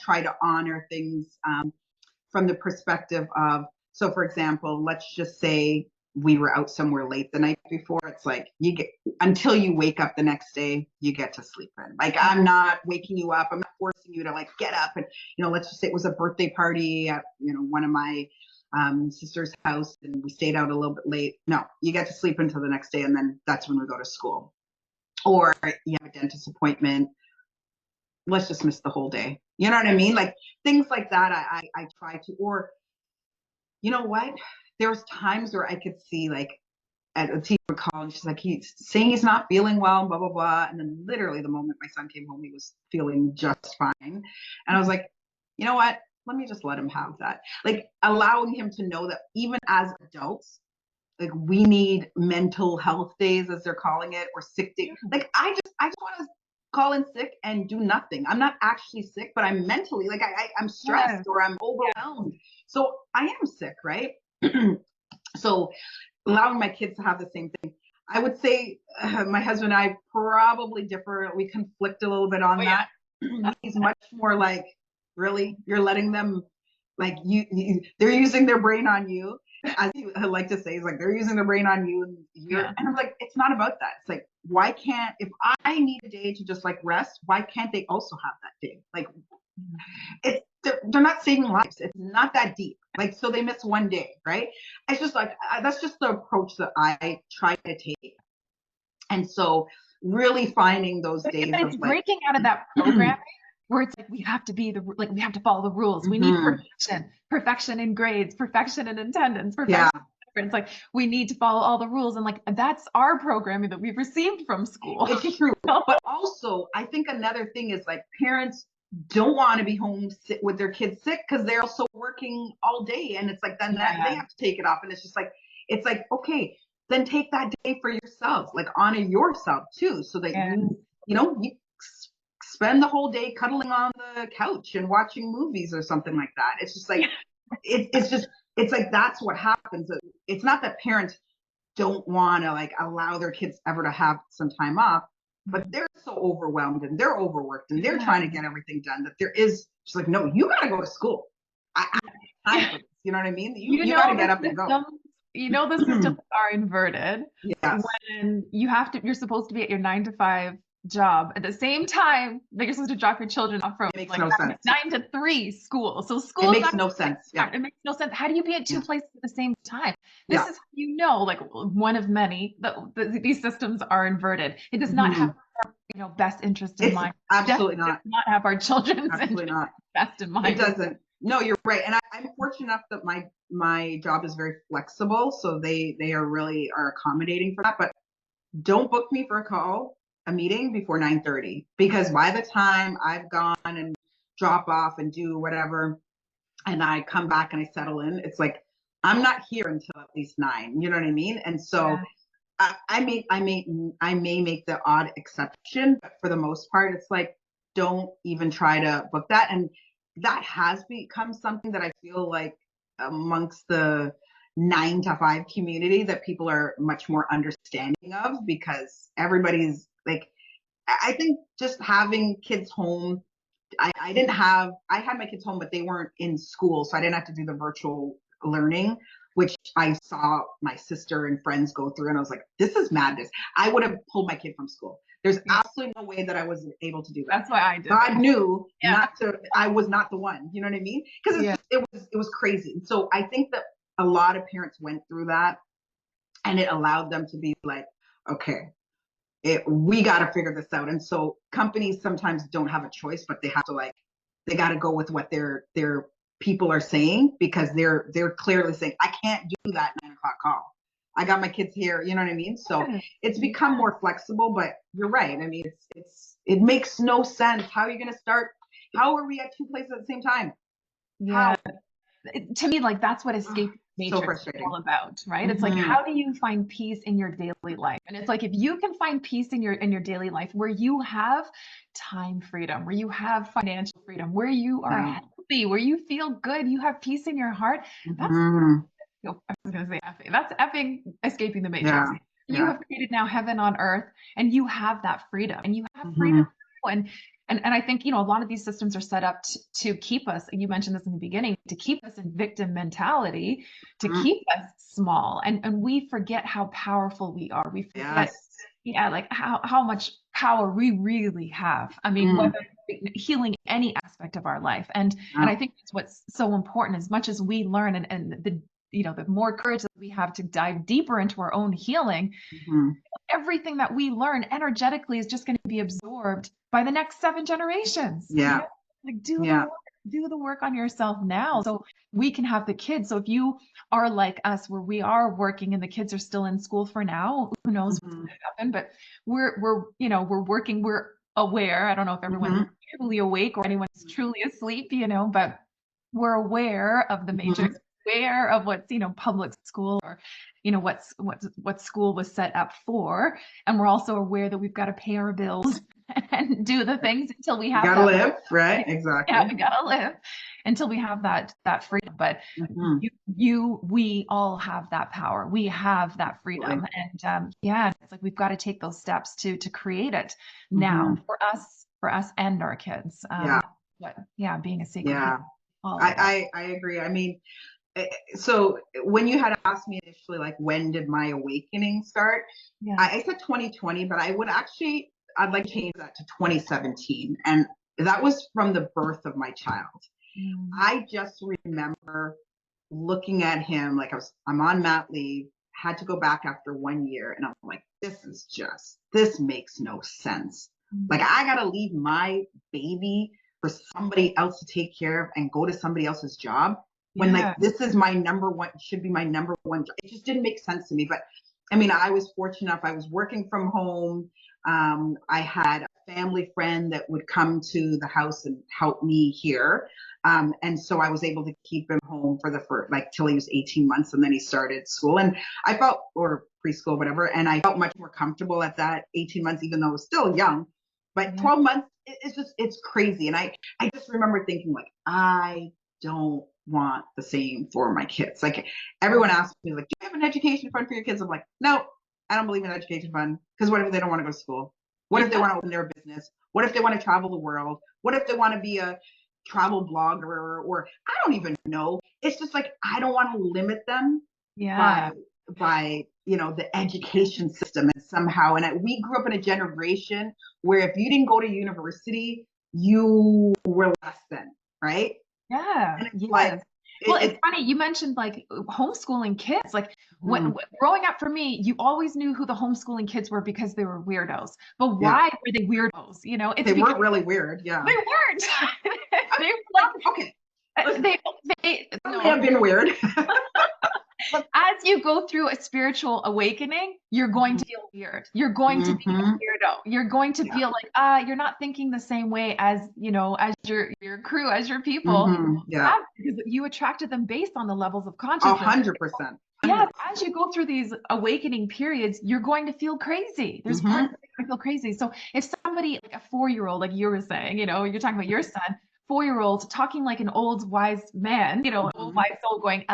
try to honor things from the perspective of, so for example, let's just say we were out somewhere late the night before. It's like until you wake up the next day, you get to sleep in. Like I'm not waking you up. I'm not forcing you to like get up and, let's just say it was a birthday party at, one of my sister's house and we stayed out a little bit late. No, you get to sleep until the next day. And then that's when we go to school. Or you have a dentist appointment. Let's just miss the whole day. You know what I mean? Like things like that. I try to, or you know what? There was times where I could see like at a teacher would call and she's like, he's saying he's not feeling well, blah, blah, blah. And then literally the moment my son came home, he was feeling just fine. And I was like, you know what? Let me just let him have that. Like allowing him to know that even as adults, like we need mental health days, as they're calling it, or sick days. Like I just want to call in sick and do nothing. I'm not actually sick, but I'm mentally like I'm stressed or I'm overwhelmed. So I am sick, right? So allowing my kids to have the same thing. I would say my husband and I probably differ. We conflict a little bit on that. He's much more like, really, you're letting them, like they're using their brain on you. As I like to say, he's like, they're using their brain on you. And I'm like, it's not about that. It's like, why can't, if I need a day to just like rest, why can't they also have that day? Like, they're not saving lives. It's not that deep. Like, so they miss one day, right? It's just like, that's just the approach that I try to take. And so really finding those days but it's breaking out of that program where it's like we have to follow the rules. We need perfection in grades, perfection in attendance, perfection. It's like we need to follow all the rules, and like that's our programming that we've received from school. It's true, but also I think another thing is like parents don't want to be home with their kids sick because they're also working all day, and it's like then that they have to take it off, and it's just like okay, then take that day for yourself, like honor yourself too, so that you spend the whole day cuddling on the couch and watching movies or something like that. It's just like it's like that's what happens. It's not that parents don't want to like allow their kids ever to have some time off, but they're so overwhelmed and they're overworked and they're trying to get everything done that there is just like, no, you got to go to school. You know what I mean? You got to get up and go. The systems are inverted when you're supposed to be at your 9 to 5 job at the same time that you're supposed to drop your children off from It makes like no sense. 9 to 3 school. So It school's makes not no sense. Yeah. it makes no sense. How do you be at two Yeah. places at the same time? This Yeah. is how you know, like one of many, these systems are inverted. It does not have Mhm. best interest in It's mind. absolutely Definitely does not. not have our children's Absolutely interest not. best in It mind. doesn't. No, you're right. And I'm fortunate enough that my job is very flexible, so they are accommodating for that. But don't book me for a meeting before 9:30, because by the time I've gone and drop off and do whatever, and I come back and I settle in, it's like I'm not here until at least 9. You know what I mean? And so Yeah. I may make the odd exception, but for the most part, it's like don't even try to book that. And that has become something that I feel like amongst the 9 to 5 community that people are much more understanding of, because everybody's like, I think just having kids home. I had my kids home, but they weren't in school. So I didn't have to do the virtual learning, which I saw my sister and friends go through. And I was like, this is madness. I would have pulled my kid from school. There's absolutely no way that I was able to do that. That's why I did God it. knew Yeah. I was not the one, you know what I mean? Because Yeah. it was crazy. And so I think that a lot of parents went through that, and it allowed them to be like, okay, we got to figure this out. And so companies sometimes don't have a choice, but they have to they got to go with what their people are saying, because they're clearly saying, I can't do that 9 o'clock call. I got my kids here. You know what I mean? So it's become more flexible, but you're right. I mean, it makes no sense. How are you going to start? How are we at two places at the same time? Yeah. How? To me, like that's what escape So matrix is frustrating. all about, right? It's like, how do you find peace in your daily life? And it's like, if you can find peace in your daily life where you have time freedom, where you have financial freedom, where you are healthy, where you feel good, you have peace in your heart, that's I was gonna say effing. That's effing escaping the matrix. Yeah. You Yeah. have created now heaven on earth, and you have that freedom, and you have freedom. Mhm. And I think, a lot of these systems are set up to keep us, you mentioned this in the beginning, to keep us in victim mentality, to Mhm. keep us small. And we forget how powerful we are. We forget, Yes. like how much power we really have. I mean, whether healing any aspect of our life. And I think that's what's so important. As much as we learn, and the more courage that we have to dive deeper into our own healing, Mhm. everything that we learn energetically is just going to be absorbed by the next 7 generations. Yeah. Like Yeah. do the work on yourself now, so we can have the kids. So if you are like us, where we are working and the kids are still in school for now, who knows what's going to happen, but we're working, we're aware. I don't know if everyone's truly awake or anyone's truly asleep, but we're aware of the matrix, aware of what's public school, or what school was set up for, and we're also aware that we've got to pay our bills and do the things until we have Gotta that. live, right? Yeah, Exactly. we gotta live until we have that freedom. But Mhm. we all have that power. We have that freedom, and it's like we've got to take those steps to create it now Mhm. for us and our kids. Yeah. Being a sacred Yeah. healer, all about. I agree. I mean, so when you had asked me initially, like, when did my awakening start? Yeah. I said 2020, but I'd like to change that to 2017. And that was from the birth of my child. I just remember looking at him, like I'm on mat leave, had to go back after 1 year, and I'm like, this makes no sense. Like, I gotta leave my baby for somebody else to take care of and go to somebody else's job when, like, this is my number one, should be my number one job. It just didn't make sense to me. But I mean, I was fortunate enough, I was working from home. I had a family friend that would come to the house and help me here. And so I was able to keep him home for the first, like, till he was 18 months, and then he started school. And I felt, or preschool, whatever, and I felt much more comfortable at that 18 months, even though I was still young. But 12 months, it's crazy. And I just remember thinking, like, I don't want the same for my kids. Like, everyone asks me, like, do you have an education fund for your kids? I'm like, no, I don't believe in an education fund, because what if they don't want to go to school? What if they want to open their business? What if they want to travel the world? What if they want to be a travel blogger, or I don't even know. It's just like, I don't want to limit them by the education system, and somehow, and we grew up in a generation where if you didn't go to university, you were less than, right? Yeah. And it's Yes. like, Well, it's funny you mentioned like homeschooling kids. Like growing up for me, you always knew who the homeschooling kids were because they were weirdos. But yeah, why were they weirdos? It's they because weren't really weird. Yeah. they weren't. They were like Okay. Listen, they some may no. have been weird. As you go through a spiritual awakening, you're going to feel weird. You're going to be a Mm-hmm. weirdo. You're going to Yeah. feel like, you're not thinking the same way as, as your crew, as your people. Mm-hmm. Yeah. Because you attracted them based on the levels of consciousness. 100%. Yes, as you go through these awakening periods, you're going to feel crazy. There's Mm-hmm. parts that are going to feel crazy. So if somebody like a 4-year-old, like you were saying, you're talking about your son, 4-year-old talking like an old wise man, old Mm-hmm. wise soul going,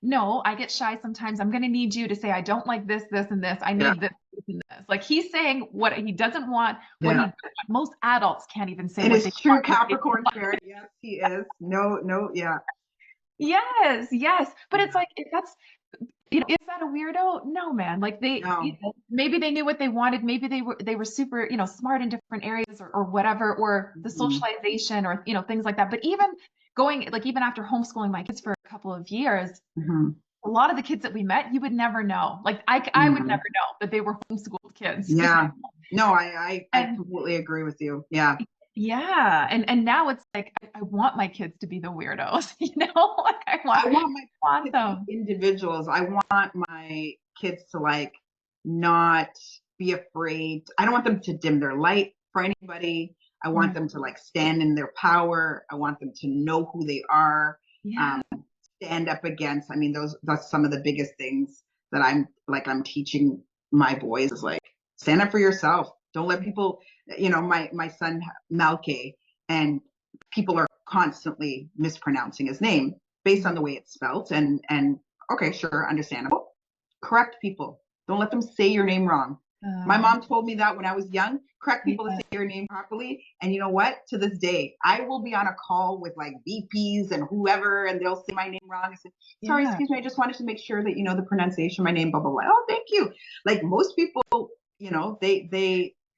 no, I get shy sometimes. I'm going to need you to say, I don't like this, this, and this. I Yeah. need this and this. Like he's saying what he doesn't want, what Yeah. he most adults can't even say It what is they true want. Capricorn spirit. Yes, he is. No, no, yeah. Yes, yes. But it's Yeah. like if that's is that a weirdo? No, man. Like No. maybe they knew what they wanted. Maybe they were super, smart in different areas or whatever, or the Mm-hmm. socialization or, things like that. But even going, like even after homeschooling my kids for a couple of years, Mm-hmm. a lot of the kids that we met, you would never know. Like I would Mm-hmm. never know that they were homeschooled kids. Yeah. No, I And completely agree with you. Yeah. yeah. And now it's like, I want my kids to be the weirdos, like I want my want kids to them. be individuals. I want my kids to like not be afraid. I don't want them to dim their light for anybody. I want them to like stand in their power. I want them to know who they are. Yeah. Stand up against. I mean, that's some of the biggest things that I'm teaching my boys is like stand up for yourself. Don't let people, my son Malke, and people are constantly mispronouncing his name based on the way it's spelt, and okay, sure, understandable. Correct people. Don't let them say your name wrong. My mom told me that when I was young. Correct people to say your name properly. And you know what? To this day, I will be on a call with like VPs and whoever, and they'll say my name wrong. I said, sorry, excuse me, I just wanted to make sure that you know the pronunciation of my name, blah, blah, blah. Oh, thank you. Like most people,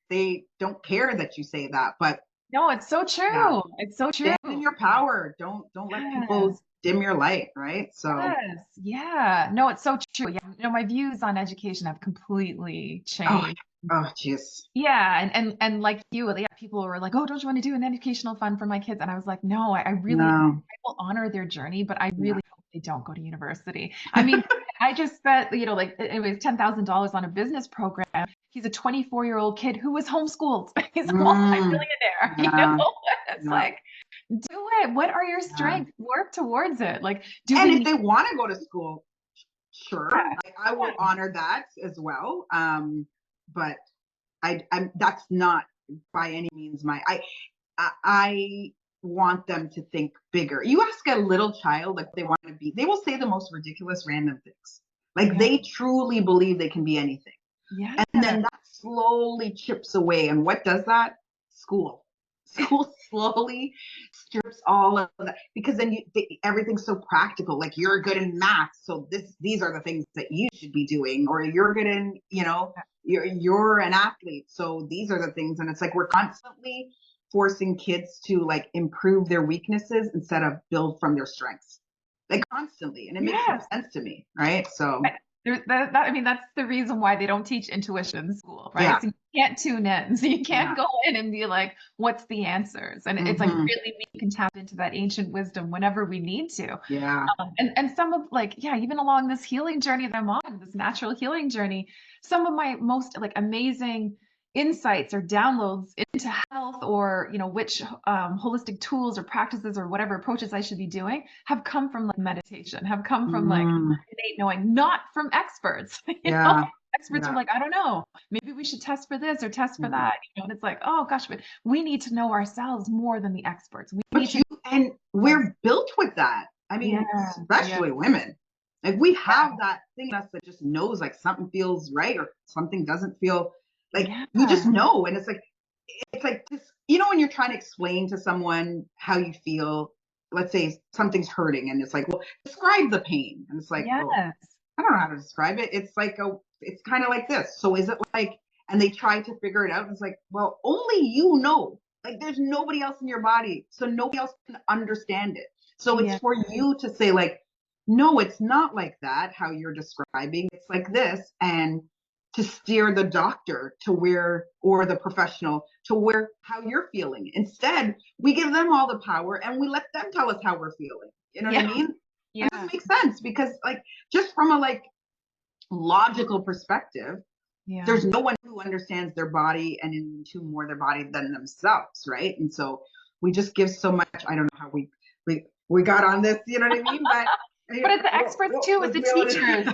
they don't care that you say that. But No, it's so true. yeah, It's so true. stand in your power. Don't let people dim your light, right? So Yes. Yeah. No, it's so true. Yeah. My views on education have completely changed. oh jeez. Yeah. And like you, yeah, people were like, oh, don't you want to do an educational fund for my kids? And I was like, no, I really, I No. will honor their journey, but I Yeah. really hope they don't go to university. I mean, I just spent, like it was $10,000 on a business program. He's a 24-year-old kid who was homeschooled. He's a multi-millionaire, Yeah. It's Yeah. like, do it. What are your strengths? Work towards it. Like, do And we if need they want to go to school, sure, that? I will honor that as well. But I'm that's not by any means I want them to think bigger. You ask a little child like they want to be, they will say the most ridiculous random things. Like they truly believe they can be anything. Yeah. And then that slowly chips away. And what does that? School. School slowly strips all of that because then everything's so practical. Like you're good in math, so these are the things that you should be doing, or you're good in, you're an athlete, so these are the things. And it's like we're constantly forcing kids to like improve their weaknesses instead of build from their strengths, like constantly. And it makes no sense to me, right? So I mean, that's the reason why they don't teach intuition in school, right? yeah. So you can't tune in. So you can't go in and be like, what's the answers? And it's like really we can tap into that ancient wisdom whenever we need to. Yeah. And some of like, yeah, even along this healing journey that I'm on, this natural healing journey, some of my most like amazing insights or downloads into health or which holistic tools or practices or whatever approaches I should be doing have come from like meditation, have come from like innate knowing, not from experts. Experts are like, I don't know, maybe we should test for this or test for that, and it's like, oh gosh, but we need to know ourselves more than the experts. And we're built with that. I mean, especially women. Like we have that thing in us that just knows like something feels right or something doesn't feel like you just know. And it's like this, when you're trying to explain to someone how you feel, let's say something's hurting and it's like, well, describe the pain. And it's like, well, I don't know how to describe it. It's kind of like this. So is it like, and they try to figure it out. And it's like, well, only you know. Like there's nobody else in your body, so nobody else can understand it. So it's Yeah. for you to say like, no, it's not like that. How you're describing, it's like this, and to steer the doctor to where, or the professional to where, how you're feeling. Instead, we give them all the power and we let them tell us how we're feeling. You know what I Yeah. mean? And Yeah. this makes sense because like just from a like logical perspective, Yeah. there's no one who understands their body and in tune more their body than themselves, right? And so we just give so much. I don't know how we got on this, you know what I mean? But But it's the experts too, what with the was we teachers.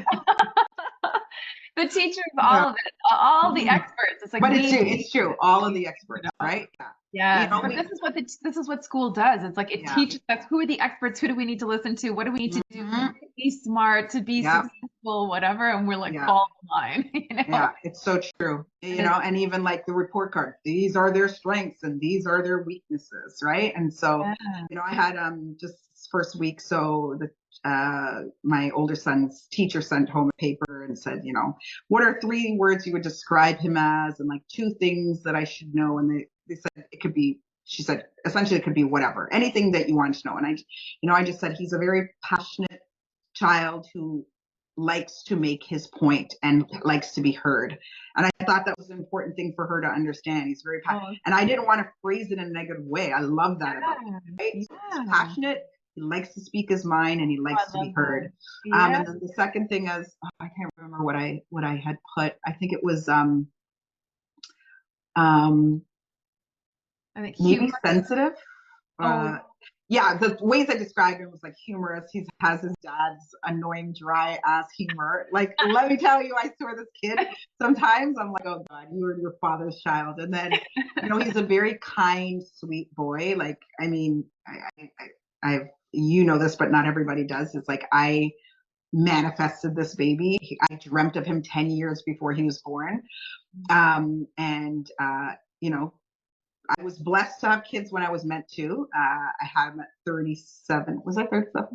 The teachers, yeah. all of it, all the experts. It's like But we need, it's true. All of the you experts, know. right? Yeah. You Yes, know, but this is what school does. It's like it yeah. teaches us who are the experts, who do we need to listen to, what do we need to do Mm-hmm. to be smart, to be Yeah. successful, whatever, and we're like Yeah. fall in line, you know. Yeah, it's so true. And You know, and even like the report card, these are their strengths and these are their weaknesses, right? And so, yeah. you know, I had just first week, so the my older son's teacher sent home a paper and said, you know, what are 3 words you would describe him as, and like 2 things that I should know. And they said it could be, she said essentially it could be whatever, anything that you want to know. And I just said he's a very passionate child who likes to make his point and likes to be heard. And I thought that was an important thing for her to understand. He's very Oh, and I didn't want to phrase it in a negative way. I love that about him, yeah. right? So he's Yeah. passionate, he likes to speak his mind, and he Oh, I likes to be love that. heard. Yeah. And then the second thing is, oh, I can't remember what I had put. I think it was um I think maybe humor. sensitive. Oh, uh yeah, the ways I described him was like humorous. He has his dad's annoying, dry ass humor. Like, let me tell you, I swear this kid, sometimes I'm like, oh God, you are your father's child. And then, you know, he's a very kind, sweet boy. Like, I mean, I've, you know this, but not everybody does. It's like, I manifested this baby. I dreamt of him 10 years before he was born. And, you know, I was blessed to have kids when I was meant to. I had them at 37. Was I 37?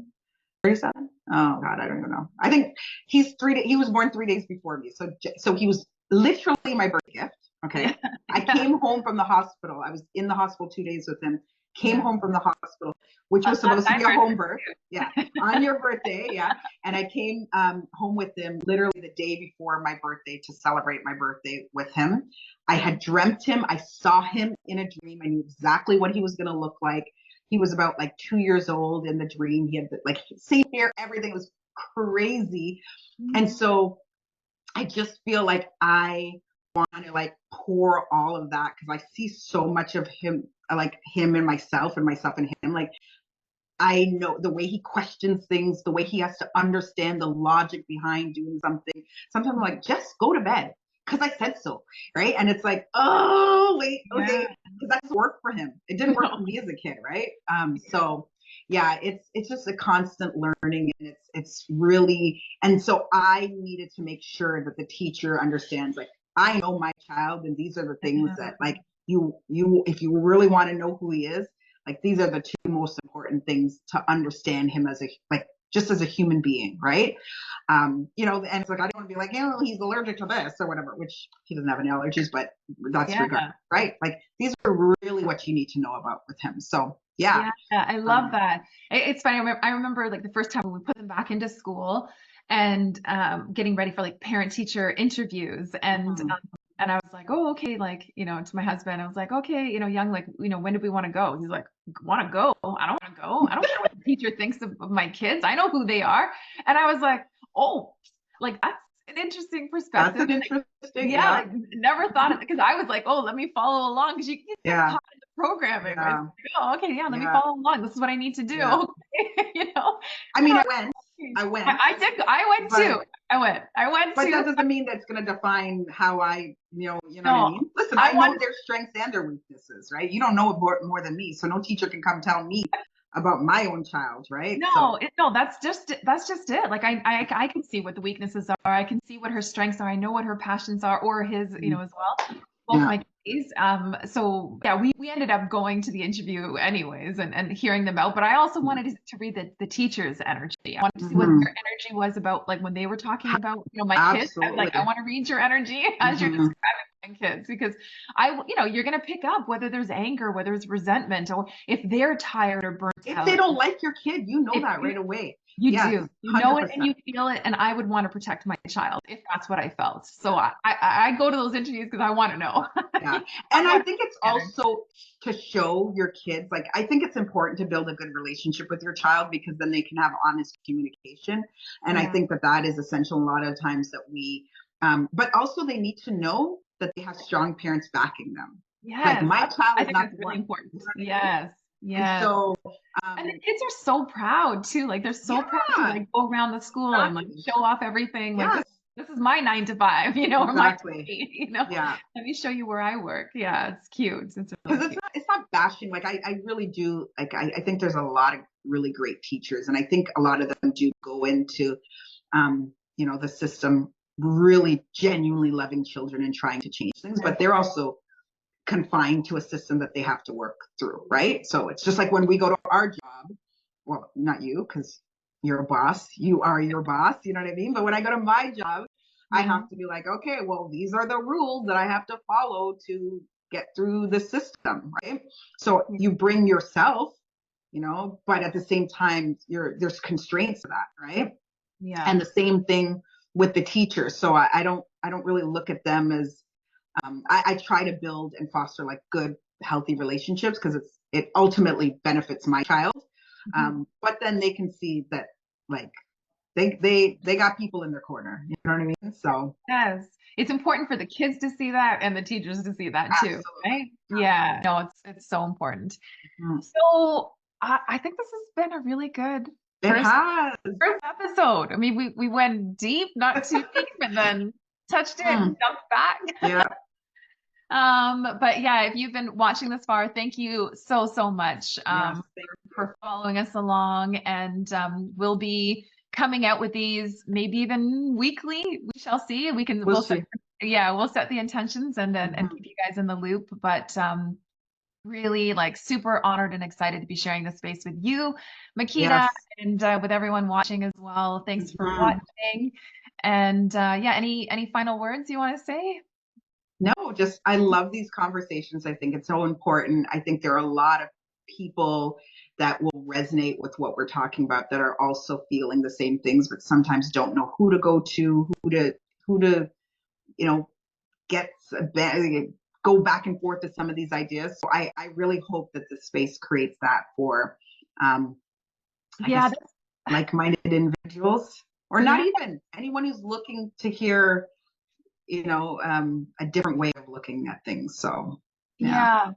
37? Oh God, I don't even know. I think he was born 3 days before me. So he was literally my birth gift. Okay. yeah. I came home from the hospital. I was in the hospital 2 days with him. Came Yeah. home from the hospital, which was On supposed to my be a home birthday birth. Yeah. On your birthday. Yeah. And I came home with him literally the day before my birthday to celebrate my birthday with him. I had dreamt him. I saw him in a dream. I knew exactly what he was going to look like. He was about like 2 years old in the dream. He had like same hair, everything was crazy. And so I just feel like I want to like pour all of that because I see so much of him, like him and myself and him. Like I know the way he questions things, the way he has to understand the logic behind doing something. Sometimes I'm like, just go to bed because I said so, right? And it's like, oh wait, okay, Yeah. because that doesn't work for him. It didn't work for me as a kid, right? So yeah, it's just a constant learning, and it's really, and so I needed to make sure that the teacher understands, like I know my child, and these are the things that like you if you really want to know who he is, like these are the 2 most important things to understand him as a like just as a human being, right? You know, and it's like I don't want to be like, oh, he's allergic to this or whatever, which he doesn't have any allergies, but that's Yeah. regardless, right? Like these are really what you need to know about with him. So yeah. Yeah, I love that. It's funny. I remember like the first time when we put them back into school and getting ready for like parent teacher interviews and I was like, oh, okay, like, you know, to my husband, I was like, okay, you know, young, like, you know, when do we want to go? He's like, want to go? I don't want to go. I don't care what the teacher thinks of my kids. I know who they are. And I was like, oh, like that's an interesting That's perspective. an interesting, Yeah, yeah, like never thought it because I was like, oh, let me follow along because you get so yeah, caught in the programming. It's yeah, like, oh, okay, yeah, let me yeah, follow along. This is what I need to do. yeah. Okay, you know. I mean, So I went, I did. I went but too. I went but to. that doesn't mean that's going to define how you know what I No, mean? Listen, I I know want. their strengths and their weaknesses, right? You don't know it more than me, so no teacher can come tell me about my own child, right? No, So, no, that's just it. Like I can see what the weaknesses are. I can see what her strengths are. I know what her passions are, or his, you know, as well. both my kids. So yeah, we ended up going to the interview anyways and hearing them out. But I also wanted to read the teachers' energy. I wanted to see what their energy was about, like when they were talking about, my kids. I was like, I want to read your energy as you're describing my kids, because you're gonna pick up whether there's anger, whether it's resentment, or if they're tired or burnt out. If they don't like your kid, you know that right away. You do. You know it and you feel it. And I would want to protect my child if that's what I felt. So I go to those interviews because I want to know. Yeah. And I think it's also to show your kids, like, I think it's important to build a good relationship with your child, because then they can have honest communication. And I think that is essential a lot of times that we, but also they need to know that they have strong parents backing them. Yes. Like, my child is not really important. Yes. Yeah. So, and the kids are so proud too. Like, they're so proud to like go around the school and like show off everything. Like, this is my 9 to 5, or my 20, let me show you where I work. Yeah, it's cute. It's really it's not bashing. Like, I really do. Like, I think there's a lot of really great teachers, and I think a lot of them do go into, the system really genuinely loving children and trying to change things, but they're also confined to a system that they have to work through, right? So it's just like when we go to our job, well, not you, because you're a boss, you are your boss, you know what I mean? But when I go to my job, I have to be like, okay, well, these are the rules that I have to follow to get through the system, right? So you bring yourself, but at the same time, there's constraints to that, right? Yeah. And the same thing with the teachers. So I don't really look at them as, I try to build and foster like good, healthy relationships, because it ultimately benefits my child. But then they can see that, like, they got people in their corner. You know what I mean? So yes, it's important for the kids to see that and the teachers to see that too, right? Yeah, no, it's so important. So I think this has been a really good first episode. I mean, we went deep, not too deep, and then touched it and jumped back. Yeah. But yeah, if you've been watching this far, thank you so much for following us along. And we'll be coming out with these maybe even weekly. We shall see. We'll set the intentions and keep you guys in the loop. But really, like, super honored and excited to be sharing this space with you, Makeda, and with everyone watching as well. Thanks for watching. And any final words you want to say? No, just, I love these conversations. I think it's so important. I think there are a lot of people that will resonate with what we're talking about, that are also feeling the same things, but sometimes don't know who to go to, who to go back and forth with some of these ideas. So I really hope that the space creates that for like-minded individuals, or not even anyone who's looking to hear a different way of looking at things. So yeah,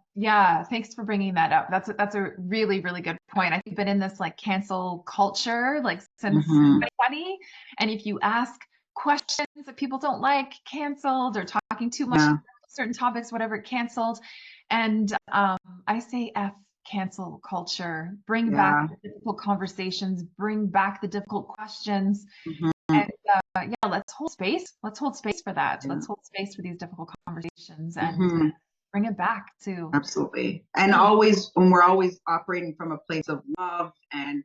thanks for bringing that up. That's a really, really good point. I think been in this like cancel culture like since 2020, and if you ask questions that people don't like, canceled, or talking too much about certain topics, whatever, canceled. And I say F cancel culture. Bring back the difficult conversations, bring back the difficult questions. And let's hold space. Let's hold space for that. Let's hold space for these difficult conversations and bring it back to absolutely. And always, when we're always operating from a place of love and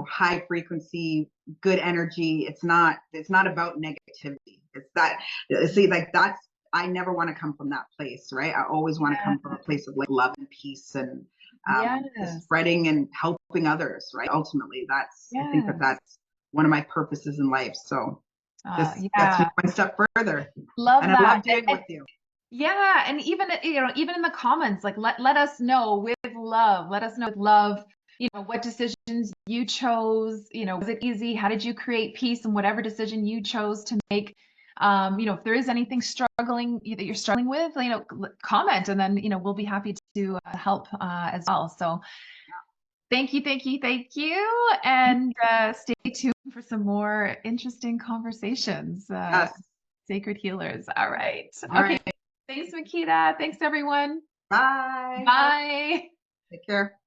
high frequency, good energy. It's not about negativity. It's that, see, like, that's, I never want to come from that place, right? I always want to come from a place of like love and peace and spreading and helping others, right? Ultimately, that's I think that's one of my purposes in life. So that's one step further. Love and that. I love doing it with you. Yeah, and even in the comments, like let us know with love. Let us know with love, what decisions you chose. Was it easy? How did you create peace in whatever decision you chose to make? If there is anything that you're struggling with, comment, and then we'll be happy to help as well. So thank you, and stay tuned for some more interesting conversations. Sacred Healers. All right. Okay. Thanks, Makeda. Thanks, everyone. Bye. Bye. Take care.